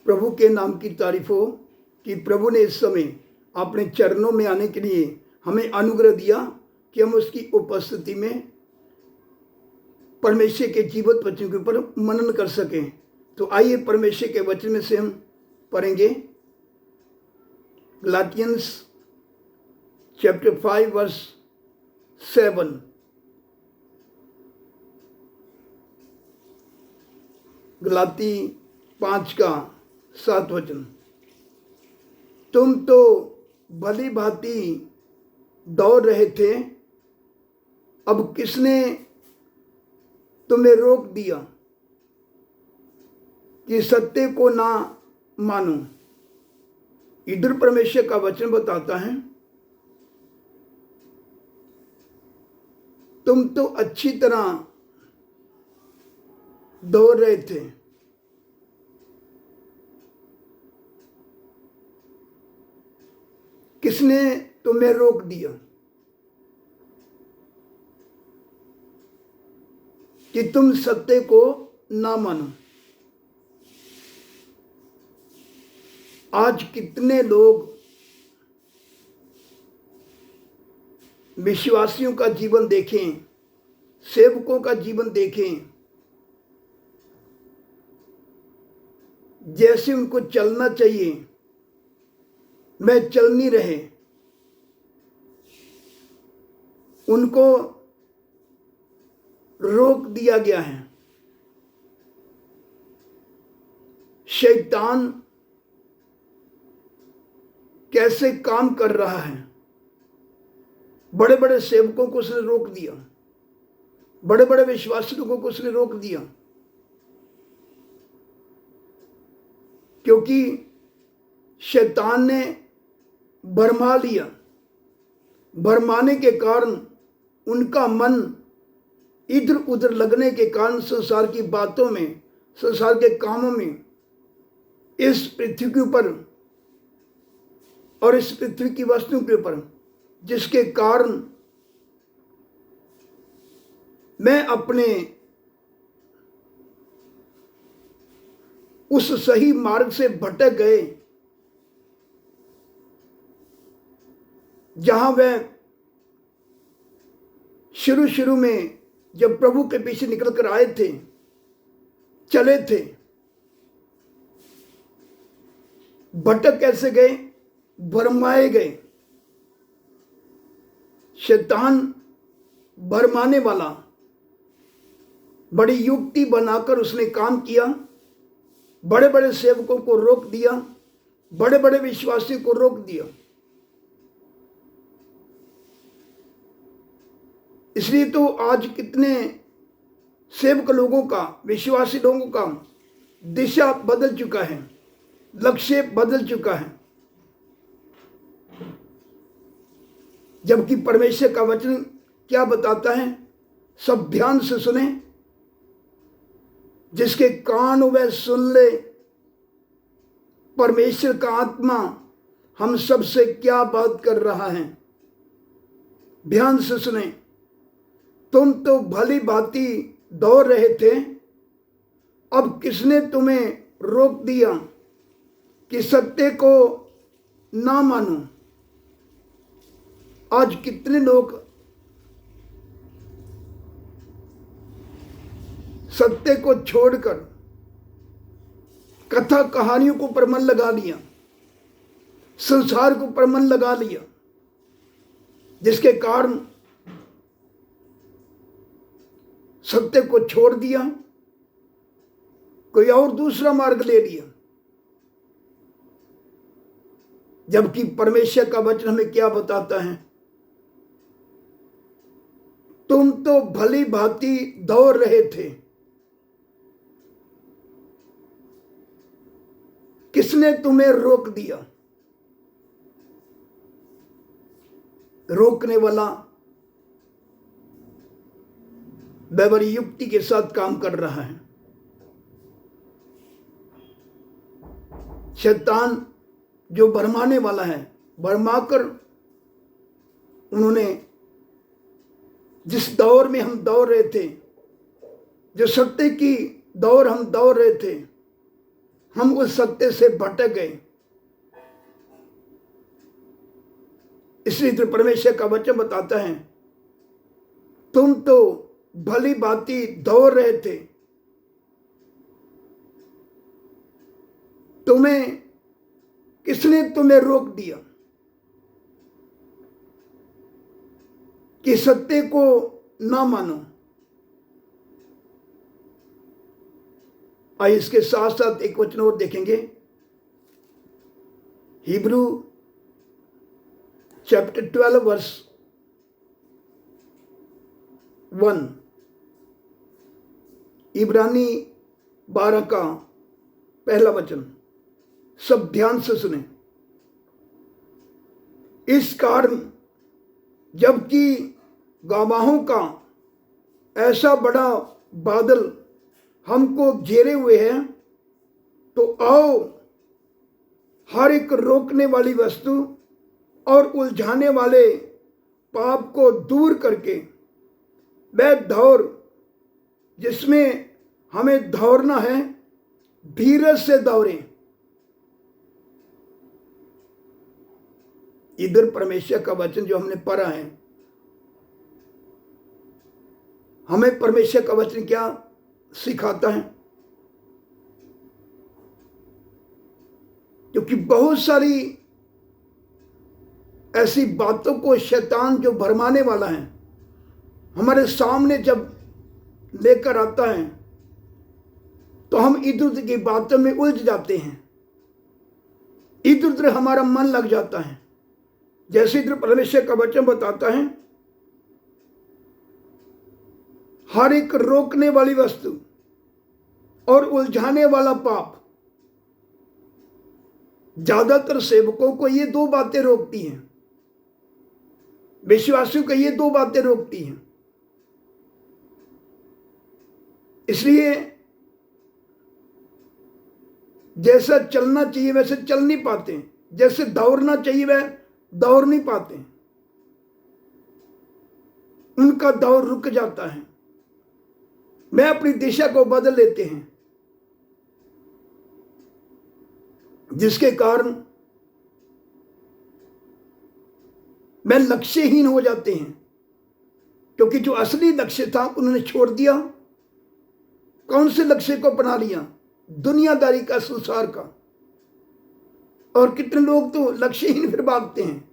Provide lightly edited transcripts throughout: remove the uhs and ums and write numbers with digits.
प्रभु के नाम की तारीफ हो कि प्रभु ने इस समय अपने चरणों में आने के लिए हमें अनुग्रह दिया कि हम उसकी उपस्थिति में परमेश्वर के जीवित वचन के ऊपर मनन कर सकें। तो आइए परमेश्वर के वचन में से हम पढ़ेंगे गलातियंस चैप्टर 5 वर्स 7। गलाती 5 का 7 वचन। तुम तो भली भांति दौड़ रहे थे, अब किसने तुम्हें रोक दिया कि सत्य को ना मानो। इधर परमेश्वर का वचन बताता है तुम तो अच्छी तरह दौड़ रहे थे, किसने तुम्हें रोक दिया कि तुम सत्य को ना मानो। आज कितने लोग विश्वासियों का जीवन देखें, सेवकों का जीवन देखें, जैसे उनको चलना चाहिए मैं चल नहीं रहे, उनको रोक दिया गया है। शैतान कैसे काम कर रहा है, बड़े बड़े सेवकों को उसने रोक दिया, बड़े बड़े विश्वासी लोगों को उसने रोक दिया, क्योंकि शैतान ने भरमा लिया। भरमाने के कारण उनका मन इधर उधर लगने के कारण संसार की बातों में, संसार के कामों में, इस पृथ्वी के ऊपर और इस पृथ्वी की वस्तुओं के ऊपर, जिसके कारण मैं अपने उस सही मार्ग से भटक गए जहां वह शुरू में जब प्रभु के पीछे निकल कर आए थे, चले थे। भटक कैसे गए? भरमाए गए। शैतान भरमाने वाला, बड़ी युक्ति बनाकर उसने काम किया, बड़े बड़े सेवकों को रोक दिया, बड़े बड़े विश्वासियों को रोक दिया। इसलिए तो आज कितने सेवक लोगों का, विश्वासी लोगों का दिशा बदल चुका है, लक्ष्य बदल चुका है। जबकि परमेश्वर का वचन क्या बताता है, सब ध्यान से सुने, जिसके कान वह सुन ले। परमेश्वर का आत्मा हम सब से क्या बात कर रहा है, ध्यान से सुने। तुम तो भली भांति दौड़ रहे थे, अब किसने तुम्हें रोक दिया कि सत्य को ना मानो। आज कितने लोग सत्य को छोड़कर कथा कहानियों को पर मन लगा लिया, संसार को पर मन लगा लिया, जिसके कारण सत्य को छोड़ दिया, कोई और दूसरा मार्ग ले लिया। जबकि परमेश्वर का वचन हमें क्या बताता है, तुम तो भली भांति दौड़ रहे थे, किसने तुम्हें रोक दिया। रोकने वाला बड़ी युक्ति के साथ काम कर रहा है। शैतान जो भरमाने वाला है, भरमाकर उन्होंने जिस दौर में हम दौड़ रहे थे, जो सत्य की दौर हम दौड़ रहे थे, हम उस सत्य से भटक गए। इसलिए तो परमेश्वर का वचन बताता है, तुम तो भली भांति दौड़ रहे थे, किसने तुम्हें रोक दिया कि सत्य को ना मानो। आइए इसके साथ साथ एक वचन और देखेंगे, हिब्रू चैप्टर 12 वर्स 1, इब्रानी 12 का पहला वचन। सब ध्यान से सुने। इस कारण जबकि गवाहों का ऐसा बड़ा बादल हमको घेरे हुए है, तो आओ हर एक रोकने वाली वस्तु और उलझाने वाले पाप को दूर करके वह दौड़ जिसमें हमें दौड़ना है, धीरज से दौड़ें। इधर परमेश्वर का वचन जो हमने पढ़ा है, हमें परमेश्वर का वचन क्या सिखाता है? क्योंकि बहुत सारी ऐसी बातों को शैतान जो भरमाने वाला है हमारे सामने जब लेकर आता है, तो हम इधर उधर की बातों में उलझ जाते हैं, इधर उधर हमारा मन लग जाता है। जैसे इधर परमेश्वर का वचन बताता है, हर एक रोकने वाली वस्तु और उलझाने वाला पाप। ज्यादातर सेवकों को ये दो बातें रोकती हैं, विश्वासियों को ये दो बातें रोकती हैं। इसलिए जैसा चलना चाहिए वैसे चल नहीं पाते, जैसे दौड़ना चाहिए वह दौड़ नहीं पाते, उनका दौड़ रुक जाता है, मैं अपनी दिशा को बदल लेते हैं, जिसके कारण मैं लक्ष्यहीन हो जाते हैं। क्योंकि जो असली लक्ष्य था उन्होंने छोड़ दिया। कौन से लक्ष्य को अपना लिया? दुनियादारी का, संसार का। और कितने लोग तो लक्ष्यहीन फिर भागते हैं।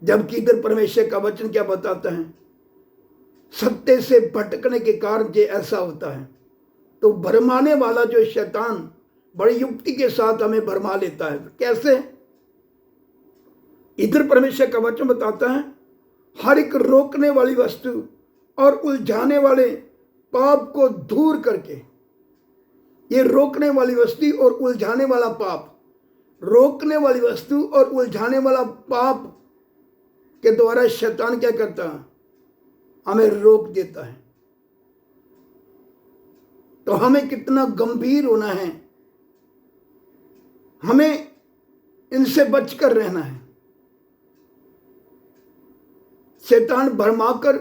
जबकि इधर परमेश्वर का वचन क्या बताता है? सत्य से भटकने के कारण ये ऐसा होता है। तो भरमाने वाला जो शैतान बड़ी युक्ति के साथ हमें भरमा लेता है। कैसे? इधर परमेश्वर का वचन बताता है, हर एक रोकने वाली वस्तु और उलझाने वाले पाप को दूर करके। ये रोकने वाली वस्तु और उलझाने वाला पाप, रोकने वाली वस्तु और उलझाने वाला पाप के द्वारा शैतान क्या करता है? हमें रोक देता है। तो हमें कितना गंभीर होना है, हमें इनसे बचकर रहना है। शैतान भरमाकर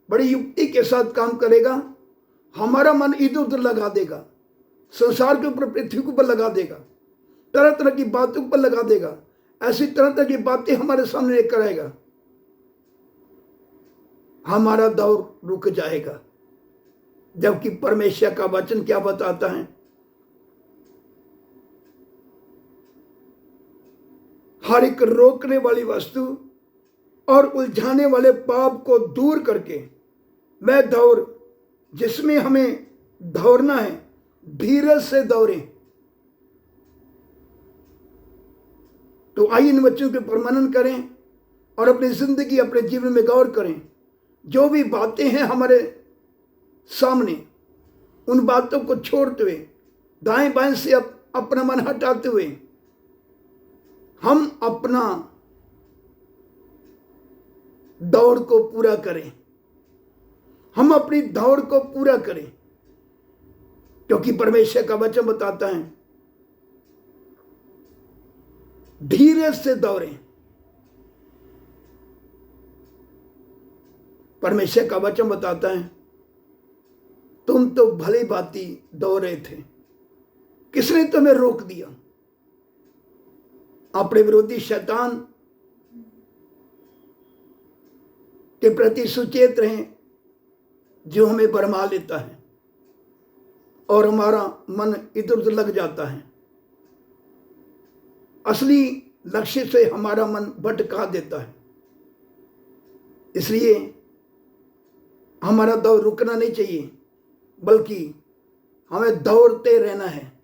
बड़ी युक्ति के साथ काम करेगा, हमारा मन इधर उधर लगा देगा, संसार के ऊपर, पृथ्वी के ऊपर लगा देगा, तरह तरह की बातों पर लगा देगा, ऐसी तरह तरह की बातें हमारे सामने लेकर आएगा, हमारा दौर रुक जाएगा। जबकि परमेश्वर का वचन क्या बताता है? हर एक रोकने वाली वस्तु और उलझाने वाले पाप को दूर करके वह दौड़ जिसमें हमें दौड़ना है, धीरज से दौड़ें। तो आइए इन वचनों के पर मनन करें और अपनी जिंदगी, अपने जीवन में गौर करें। जो भी बातें हैं हमारे सामने, उन बातों को छोड़ते हुए, दाएं बाएं से अपना मन हटाते हुए, हम अपना दौड़ को पूरा करें। हम अपनी दौड़ को पूरा करें, क्योंकि परमेश्वर का वचन बताता है, धीरज से दौड़ें। परमेश्वर का वचन बताता है, तुम तो भली भांति दौड़ रहे थे, किसने तुम्हें रोक दिया? अपने विरोधी शैतान के प्रति सुचेत रहें, जो हमें भरमा लेता है और हमारा मन इधर उधर लग जाता है, असली लक्ष्य से हमारा मन भटका देता है। इसलिए हमारा दौड़ रुकना नहीं चाहिए, बल्कि हमें दौड़ते रहना है।